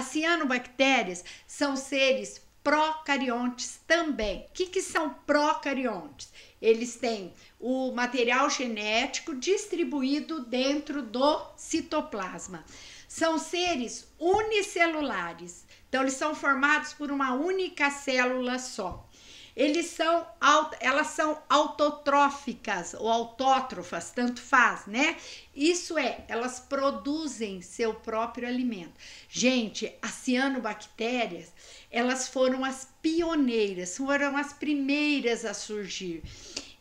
As cianobactérias são seres procariontes também. O que são procariontes? Eles têm o material genético distribuído dentro do citoplasma. São seres unicelulares, então eles são formados por uma única célula só. Elas são autotróficas ou autótrofas, tanto faz, né? Isso é, elas produzem seu próprio alimento. Gente, as cianobactérias, elas foram as pioneiras, foram as primeiras a surgir.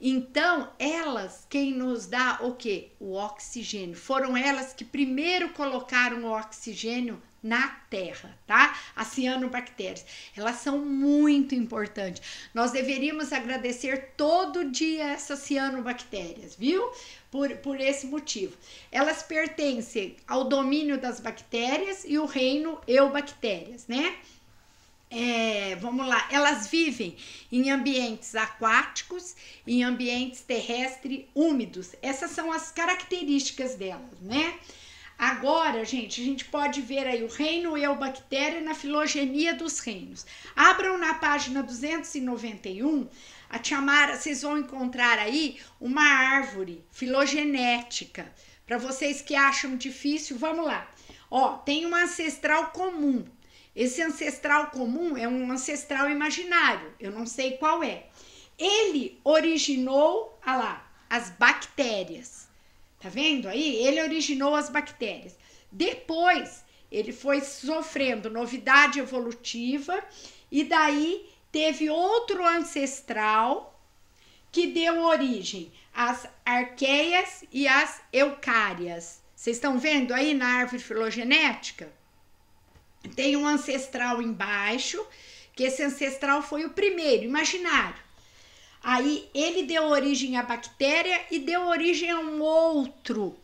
Então, elas, quem nos dá o quê? O oxigênio. Foram elas que primeiro colocaram o oxigênio na Terra, tá? As cianobactérias, elas são muito importantes. Nós deveríamos agradecer todo dia essas cianobactérias, viu? Por esse motivo. Elas pertencem ao domínio das bactérias e o reino eubactérias, né? Vamos lá, elas vivem em ambientes aquáticos, em ambientes terrestres úmidos. Essas são as características delas, né? Agora, gente, a gente pode ver aí o reino eubactéria na filogenia dos reinos. Abram na página 291, a tia Mara, vocês vão encontrar aí uma árvore filogenética. Para vocês que acham difícil, vamos lá. Ó, tem um ancestral comum. Esse ancestral comum é um ancestral imaginário, eu não sei qual é. Ele originou, olha lá, as bactérias. Tá vendo aí? Ele originou as bactérias. Depois, ele foi sofrendo novidade evolutiva e daí teve outro ancestral que deu origem às arqueias e às eucárias. Vocês estão vendo aí na árvore filogenética? Tem um ancestral embaixo, que esse ancestral foi o primeiro, imaginário. Aí ele deu origem à bactéria e deu origem a um outro.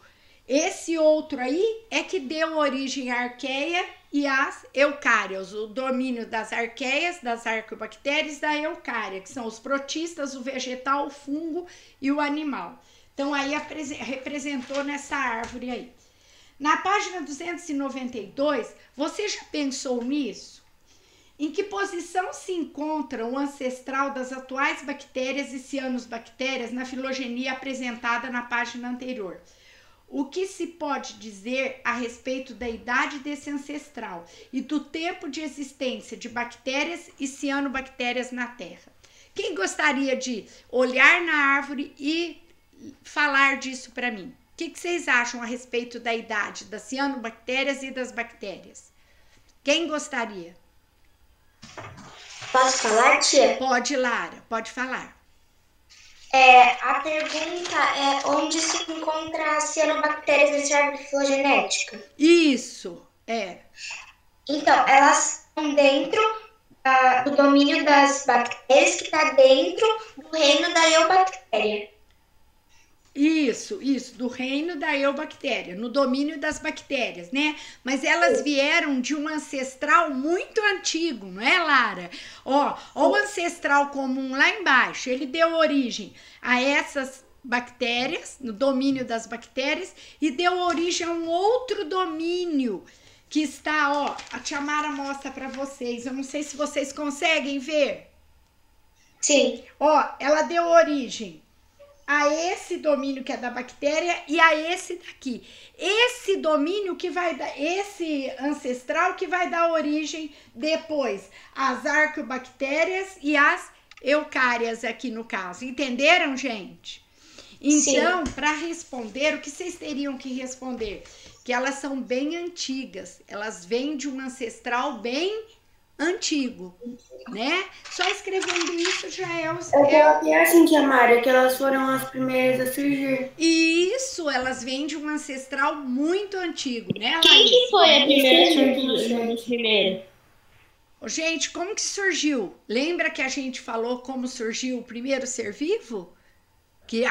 Esse outro aí é que deu origem à arqueia e às eucárias, o domínio das arqueias, das arqueobactérias e da eucária, que são os protistas, o vegetal, o fungo e o animal. Então aí representou nessa árvore aí. Na página 292, você já pensou nisso? Em que posição se encontra o ancestral das atuais bactérias e cianobactérias na filogenia apresentada na página anterior? O que se pode dizer a respeito da idade desse ancestral e do tempo de existência de bactérias e cianobactérias na Terra? Quem gostaria de olhar na árvore e falar disso para mim? O que vocês acham a respeito da idade das cianobactérias e das bactérias? Quem gostaria? Posso falar, tia? Pode, Lara, pode falar. A pergunta é onde se encontra as cianobactérias nessa árvore filogenética? Isso, é. Então, elas estão dentro do domínio das bactérias, que está dentro do reino da eubactéria. Isso, do reino da eubactéria, no domínio das bactérias, né? Mas elas vieram de um ancestral muito antigo, não é, Lara? Ó, o ancestral comum lá embaixo, ele deu origem a essas bactérias, no domínio das bactérias, e deu origem a um outro domínio que está, ó, a tia Mara mostra para vocês. Eu não sei se vocês conseguem ver. Sim. Ó, ela deu origem a esse domínio que é da bactéria e a esse daqui. Esse domínio que vai dar, esse ancestral que vai dar origem depois às arqueobactérias e às eucárias aqui no caso. Entenderam, gente? Então, para responder, o que vocês teriam que responder? Que elas são bem antigas, elas vêm de um ancestral bem antigo, né? Só escrevendo isso já é os... É assim, tia Mara, que elas foram as primeiras a surgir. Isso, elas vêm de um ancestral muito antigo, né, Laís? Quem que foi a primeira a surgir? Uma das primeiras? Gente, como que surgiu? Lembra que a gente falou como surgiu o primeiro ser vivo? Que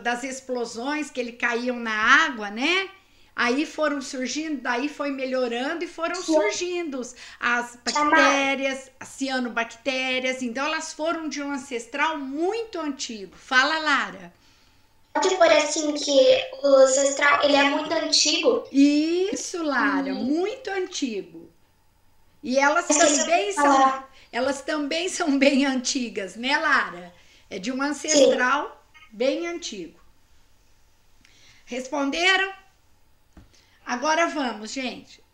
das explosões que ele caíam na água, né? Aí foram surgindo, daí foi melhorando e foram surgindo as bactérias, as cianobactérias. Então, elas foram de um ancestral muito antigo. Fala, Lara. Pode pôr assim que o ancestral, ele é muito antigo? Isso, Lara, muito antigo. E elas também são bem antigas, né, Lara? É de um ancestral bem antigo. Responderam? Agora vamos, gente.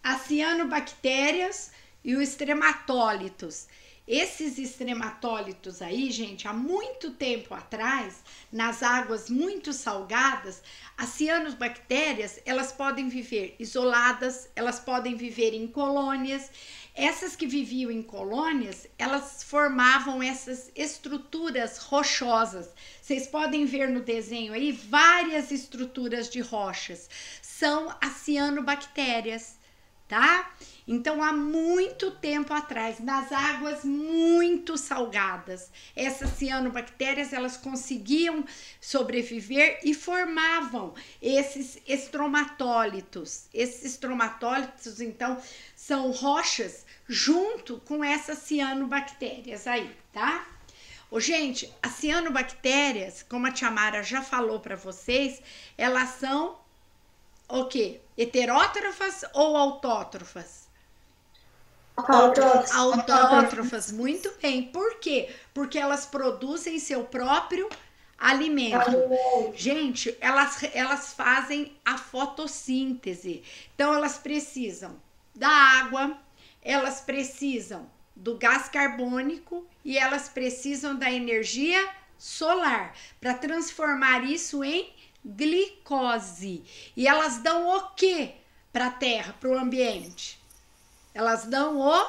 As cianobactérias e os extrematólitos. Esses extrematólitos aí, gente, há muito tempo atrás, nas águas muito salgadas, as cianobactérias, elas podem viver isoladas, elas podem viver em colônias. Essas que viviam em colônias, elas formavam essas estruturas rochosas. Vocês podem ver no desenho aí várias estruturas de rochas. São as cianobactérias, tá? Então, há muito tempo atrás, nas águas muito salgadas, essas cianobactérias, elas conseguiam sobreviver e formavam esses estromatólitos. Esses estromatólitos, então, são rochas junto com essas cianobactérias aí, tá? Ô, gente, as cianobactérias, como a tia Mara já falou para vocês, elas são o quê? Heterótrofas ou autótrofas? Autótrofas, muito bem. Por quê? Porque elas produzem seu próprio alimento. Gente, elas fazem a fotossíntese. Então, elas precisam da água, elas precisam do gás carbônico e elas precisam da energia solar para transformar isso em glicose. E elas dão o quê para a Terra, para o ambiente? Elas dão o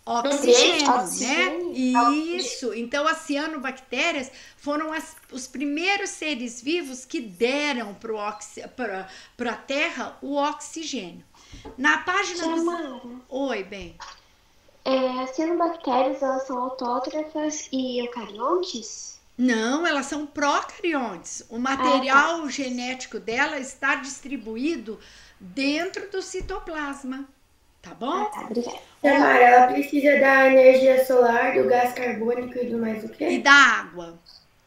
oxigênio, né? Isso. Então, as cianobactérias foram os primeiros seres vivos que deram para a Terra o oxigênio. Na página do... Oi, bem. As cianobactérias, elas são autótrofas e eucariontes? Não, elas são procariontes. O material genético dela está distribuído dentro do citoplasma. Tá bom? Obrigada. Mara, ela precisa da energia solar, do gás carbônico e do mais o quê? E da água.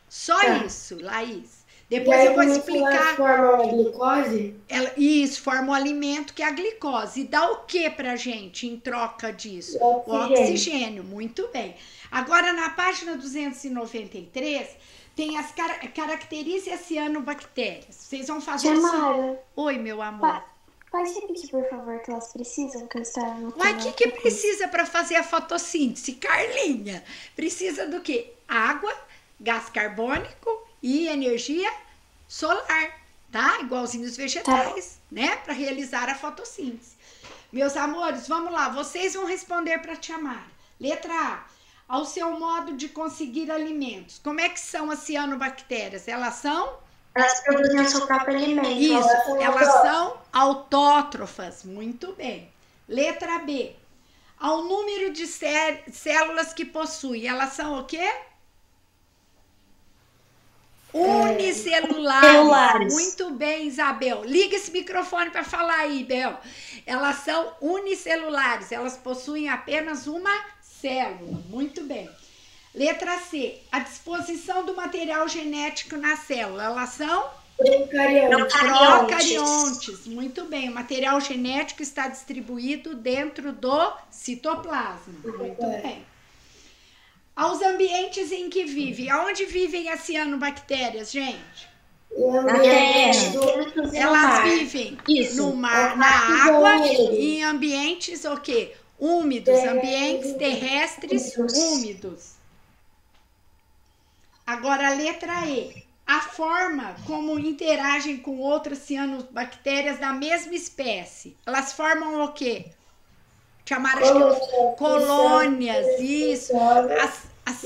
Só isso, Laís. Depois eu vou explicar. Elas formam a glicose? Isso, forma o alimento que é a glicose. E dá o que pra gente em troca disso? O oxigênio. Muito bem. Agora, na página 293, tem as características cianobactérias. Vocês vão fazer Mara. Oi, meu amor. Pode repetir, por favor, que elas precisam, que eu estava anotando. Mas o que precisa para fazer a fotossíntese, Carlinha? Precisa do quê? Água, gás carbônico e energia solar, tá? Igualzinho os vegetais, né? Para realizar a fotossíntese. Meus amores, vamos lá. Vocês vão responder para a tia Mara. Letra A. Ao seu modo de conseguir alimentos. Como é que são as cianobactérias? Elas produzem o seu próprio alimento. Isso, elas são autótrofas. Muito bem. Letra B. Ao número de células que possuem, elas são o quê? Unicelulares. Muito bem, Isabel. Liga esse microfone para falar aí, Bel. Elas são unicelulares. Elas possuem apenas uma célula. Muito bem. Letra C. A disposição do material genético na célula. Elas são procariontes. Muito bem. O material genético está distribuído dentro do citoplasma. Muito bem. Aos ambientes em que vivem. Aonde vivem as cianobactérias, gente? Elas vivem no mar, na água e em ambientes o quê? Úmidos, ambientes terrestres úmidos. Agora, a letra E. A forma como interagem com outras cianobactérias da mesma espécie. Elas formam o quê? Chamaram colônias, isso. As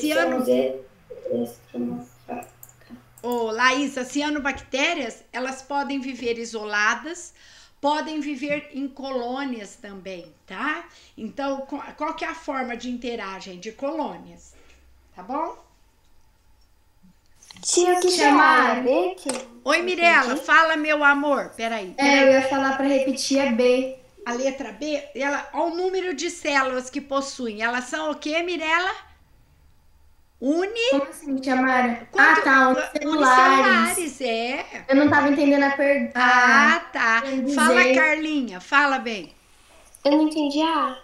Laís, as cianobactérias, elas podem viver isoladas, podem viver em colônias também, tá? Então, qual que é a forma de interagem? De colônias, tá bom? Tia, que chamar. Oi, Mirella, fala, meu amor. Peraí. Eu ia falar para repetir, é B. A letra B, olha o número de células que possuem. Elas são o quê, Mirella? Como assim, tia Mara? Unicelulares, é. Eu não estava entendendo a pergunta. Tá. Fala, Carlinha, fala bem. Eu não entendi a.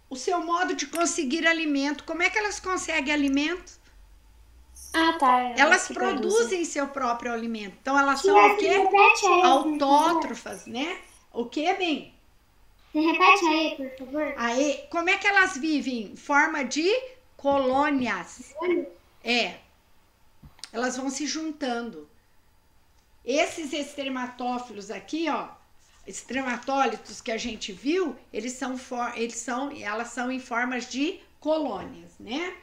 O seu modo de conseguir alimento. Como é que elas conseguem alimento? Ah, tá. Elas que produzem seu próprio alimento. Então, elas são o quê? Autótrofas, né? O quê, bem? Você repete aí, por favor? Aí, como é que elas vivem? Em forma de colônias. É. Elas vão se juntando. Esses extrematófilos aqui, ó, extrematólitos que a gente viu, elas são em formas de colônias, né?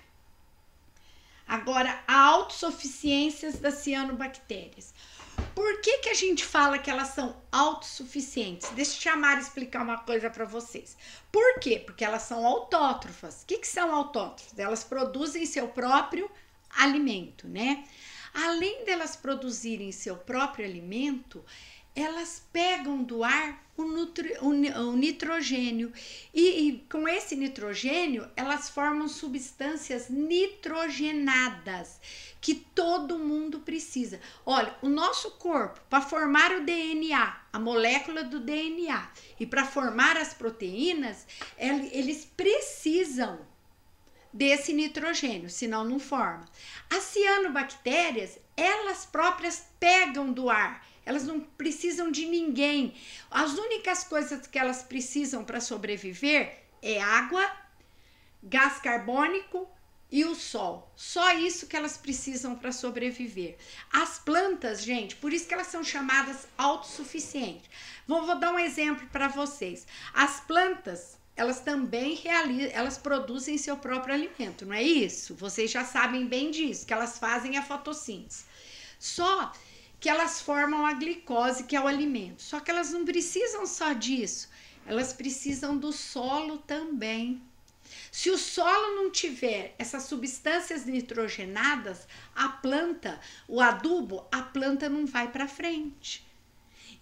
Agora, a autossuficiência das cianobactérias. Por que a gente fala que elas são autossuficientes? Deixa eu chamar e explicar uma coisa para vocês. Por quê? Porque elas são autótrofas. O que são autótrofas? Elas produzem seu próprio alimento, né? Além delas produzirem seu próprio alimento, elas pegam do ar o nitrogênio e com esse nitrogênio elas formam substâncias nitrogenadas que todo mundo precisa. Olha, o nosso corpo, para formar o DNA, a molécula do DNA e para formar as proteínas, eles precisam desse nitrogênio, senão não forma. As cianobactérias, elas próprias pegam do ar. Elas não precisam de ninguém. As únicas coisas que elas precisam para sobreviver é água, gás carbônico e o sol. Só isso que elas precisam para sobreviver. As plantas, gente, por isso que elas são chamadas autossuficientes. Vou dar um exemplo para vocês. As plantas, elas também elas produzem seu próprio alimento, não é isso? Vocês já sabem bem disso, que elas fazem a fotossíntese. Só que elas formam a glicose, que é o alimento. Só que elas não precisam só disso, elas precisam do solo também. Se o solo não tiver essas substâncias nitrogenadas, a planta, o adubo, a planta não vai para frente.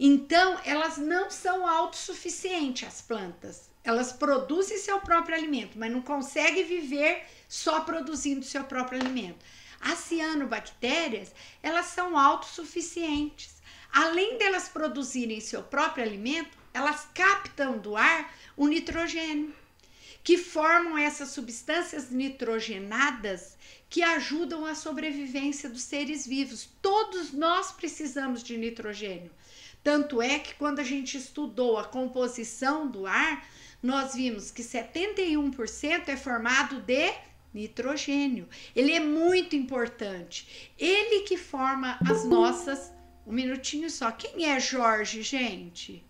Então, elas não são autossuficientes, as plantas. Elas produzem seu próprio alimento, mas não conseguem viver só produzindo seu próprio alimento. As cianobactérias, elas são autossuficientes. Além delas produzirem seu próprio alimento, elas captam do ar o nitrogênio, que formam essas substâncias nitrogenadas que ajudam a sobrevivência dos seres vivos. Todos nós precisamos de nitrogênio. Tanto é que quando a gente estudou a composição do ar, nós vimos que 71% é formado de nitrogênio. Ele é muito importante. Ele que forma as nossas... Um minutinho só. Quem é Jorge, gente?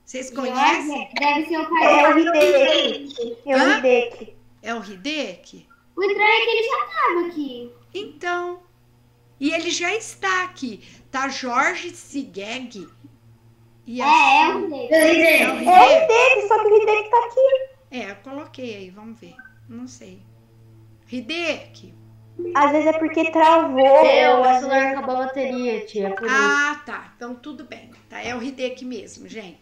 Vocês conhecem? Deve ser o pai É o do Hideki. É o Hideki. É o Hideki? O estranho é que ele já estava aqui. Então, e ele já está aqui. Tá Jorge Sigeg. E É o É Hideki. o Hideki, só que o Hideki tá aqui. É, eu coloquei aí, vamos ver. Não sei. Hideki. Às vezes é porque travou. O celular acabou a bateria, tia. Por isso. Ah, tá. Então tudo bem. Tá? É o Hideki mesmo, gente.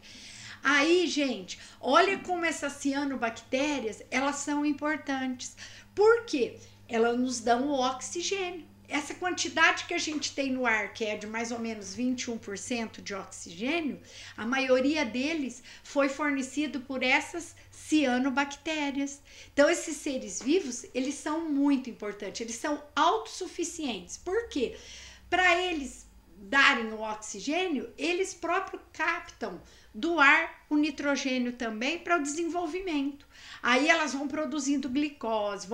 Aí, gente, olha como essas cianobactérias, elas são importantes. Por quê? Elas nos dão o oxigênio. Essa quantidade que a gente tem no ar, que é de mais ou menos 21% de oxigênio, a maioria deles foi fornecido por essas cianobactérias. Então, esses seres vivos, eles são muito importantes, eles são autossuficientes. Por quê? Para eles darem o oxigênio, eles próprios captam do ar o nitrogênio também para o desenvolvimento. Aí elas vão produzindo glicose,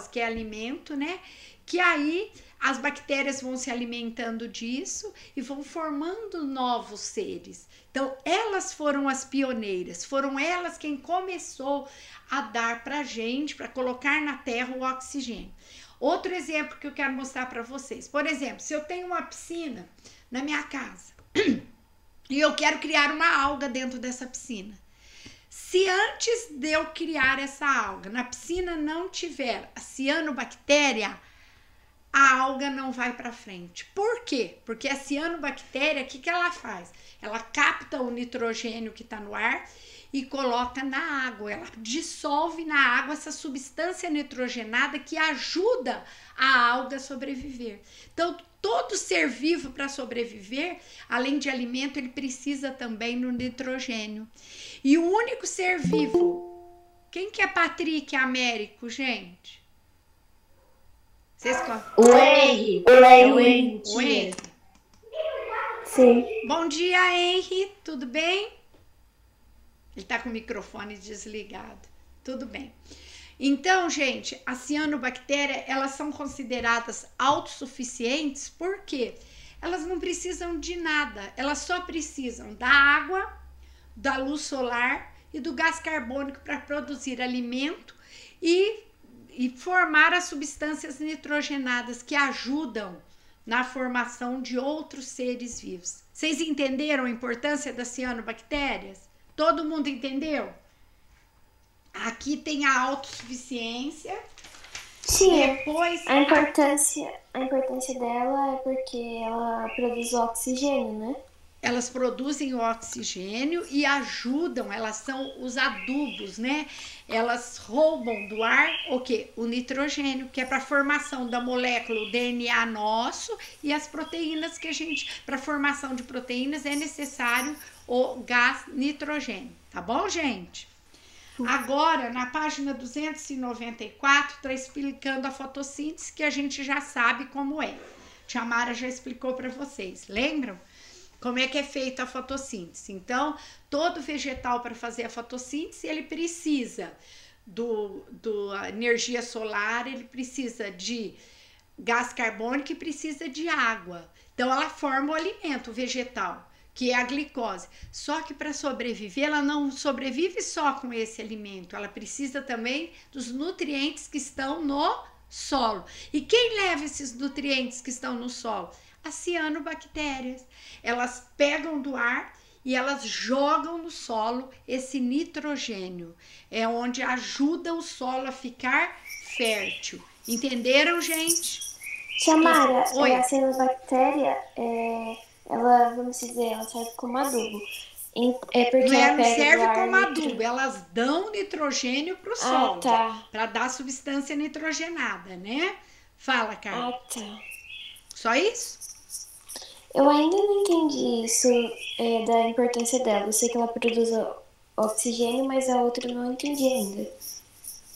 que é alimento, né? Que aí as bactérias vão se alimentando disso e vão formando novos seres. Então, elas foram as pioneiras, foram elas quem começou a dar para a gente, para colocar na terra o oxigênio. Outro exemplo que eu quero mostrar para vocês. Por exemplo, se eu tenho uma piscina na minha casa e eu quero criar uma alga dentro dessa piscina. Se antes de eu criar essa alga, na piscina não tiver a cianobactéria, a alga não vai para frente. Por quê? Porque a cianobactéria, o que ela faz? Ela capta capta o nitrogênio que está no ar e coloca na água. Ela dissolve na água essa substância nitrogenada que ajuda a alga a sobreviver. Então, todo ser vivo para sobreviver, além de alimento, ele precisa também do nitrogênio. E o único ser vivo, quem que é Patrick Américo, gente? Vocês O Henry. O Henry. Sim. Bom dia, Henry. Tudo bem? Ele tá com o microfone desligado. Tudo bem. Então, gente, as cianobactérias, elas são consideradas autossuficientes porque elas não precisam de nada. Elas só precisam da água, da luz solar e do gás carbônico para produzir alimento e formar as substâncias nitrogenadas que ajudam na formação de outros seres vivos. Vocês entenderam a importância das cianobactérias? Todo mundo entendeu? Aqui tem a autossuficiência. Sim, Depois, a importância dela é porque ela produz o oxigênio, né? elas produzem o oxigênio e ajudam, elas são os adubos, né? Elas roubam do ar o quê? O nitrogênio, que é para a formação da molécula, o DNA nosso e as proteínas que a gente, para a formação de proteínas é necessário o gás nitrogênio, tá bom, gente? Agora, na página 294, está explicando a fotossíntese, que a gente já sabe como é. Tia Mara já explicou para vocês, lembram? Como é que é feita a fotossíntese. Então, todo vegetal para fazer a fotossíntese, ele precisa da energia solar, ele precisa de gás carbônico e precisa de água. Então, ela forma o alimento vegetal, que é a glicose. Só que para sobreviver, ela não sobrevive só com esse alimento, ela precisa também dos nutrientes que estão no solo. E quem leva esses nutrientes que estão no solo? As cianobactérias. Elas pegam do ar e elas jogam no solo esse nitrogênio. É onde ajuda o solo a ficar fértil. Entenderam, gente? Tia Mara, Oi. a cianobactéria, ela, vamos dizer, ela serve como adubo. É porque ela Não pega serve do ar como nitro- adubo, elas dão nitrogênio para o Ah, solo, tá. para dar substância nitrogenada, né? Fala, Carla. Ah, tá. Só isso? Eu ainda não entendi isso da importância dela. Eu sei que ela produz oxigênio, mas a outra eu não entendi ainda.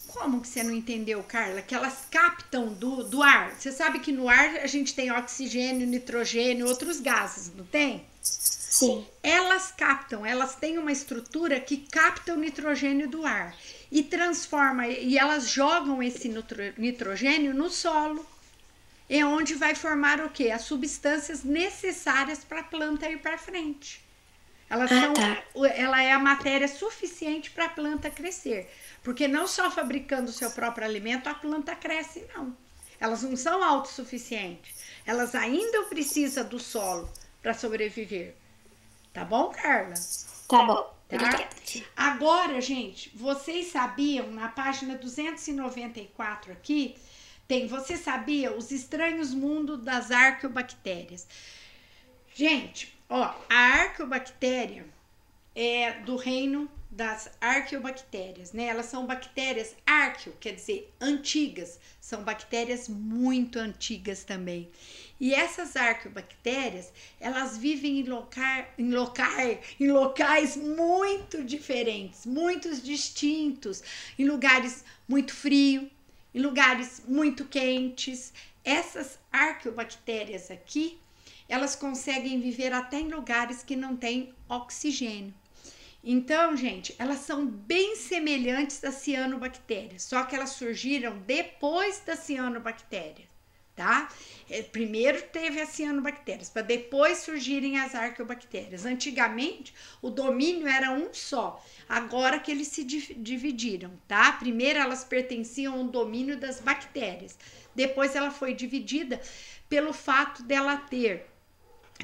Como que você não entendeu, Carla? Que elas captam do ar. Você sabe que no ar a gente tem oxigênio, nitrogênio, outros gases, não tem? Sim. Elas captam, elas têm uma estrutura que capta o nitrogênio do ar e transforma, e elas jogam esse nitrogênio no solo. É onde vai formar o quê? As substâncias necessárias para a planta ir para frente. Ela é a matéria suficiente para a planta crescer. Porque não só fabricando o seu próprio alimento a planta cresce, não. Elas não são autossuficientes. Elas ainda precisam do solo para sobreviver. Tá bom, Carla? Tá bom. Tá? Obrigada. Agora, gente, vocês sabiam, na página 294 aqui, você sabia os estranhos mundos das arqueobactérias? Gente, ó, a arqueobactéria é do reino das arqueobactérias, né? Elas são bactérias arqueo, quer dizer, antigas. São bactérias muito antigas também. E essas arqueobactérias, elas vivem em locais muito diferentes, muito distintos, em lugares muito frios, em lugares muito quentes. Essas arqueobactérias aqui, elas conseguem viver até em lugares que não tem oxigênio. Então, gente, elas são bem semelhantes às cianobactérias, só que elas surgiram depois das cianobactérias, tá? Primeiro teve as cianobactérias, para depois surgirem as arqueobactérias. Antigamente, o domínio era um só, agora que eles se dividiram, tá? Primeiro elas pertenciam ao domínio das bactérias, depois ela foi dividida pelo fato dela ter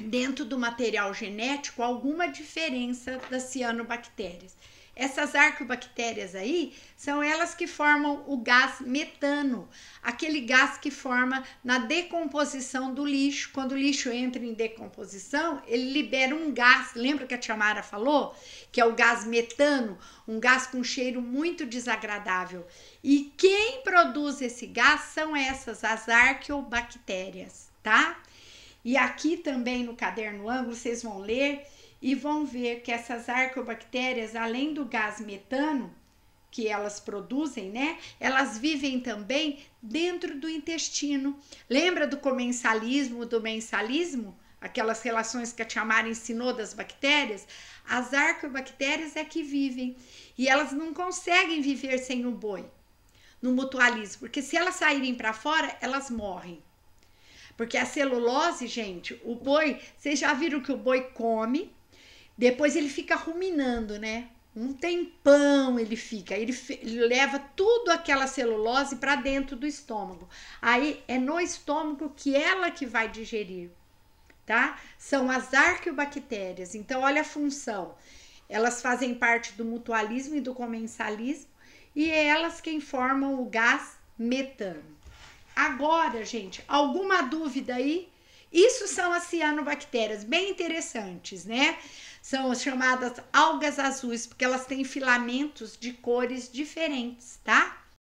dentro do material genético alguma diferença das cianobactérias. Essas arqueobactérias aí são elas que formam o gás metano, aquele gás que forma na decomposição do lixo. Quando o lixo entra em decomposição, ele libera um gás, lembra que a tia Mara falou? Que é o gás metano, um gás com cheiro muito desagradável. E quem produz esse gás são essas, as arqueobactérias, tá? E aqui também no caderno ângulo vocês vão ler e vão ver que essas arqueobactérias, além do gás metano que elas produzem, né? Elas vivem também dentro do intestino. Lembra do comensalismo, do mensalismo? Aquelas relações que a tia Mara ensinou das bactérias? As arqueobactérias é que vivem. E elas não conseguem viver sem o boi no mutualismo, porque se elas saírem para fora, elas morrem. Porque a celulose, gente, o boi, vocês já viram que o boi come, depois ele fica ruminando, né? Um tempão ele fica, ele leva tudo aquela celulose para dentro do estômago. Aí é no estômago que ela que vai digerir, tá? São as arqueobactérias. Então, olha a função. Elas fazem parte do mutualismo e do comensalismo e é elas quem formam o gás metano. Agora, gente, alguma dúvida aí? Isso são as cianobactérias, bem interessantes, né? São as chamadas algas azuis, porque elas têm filamentos de cores diferentes, tá?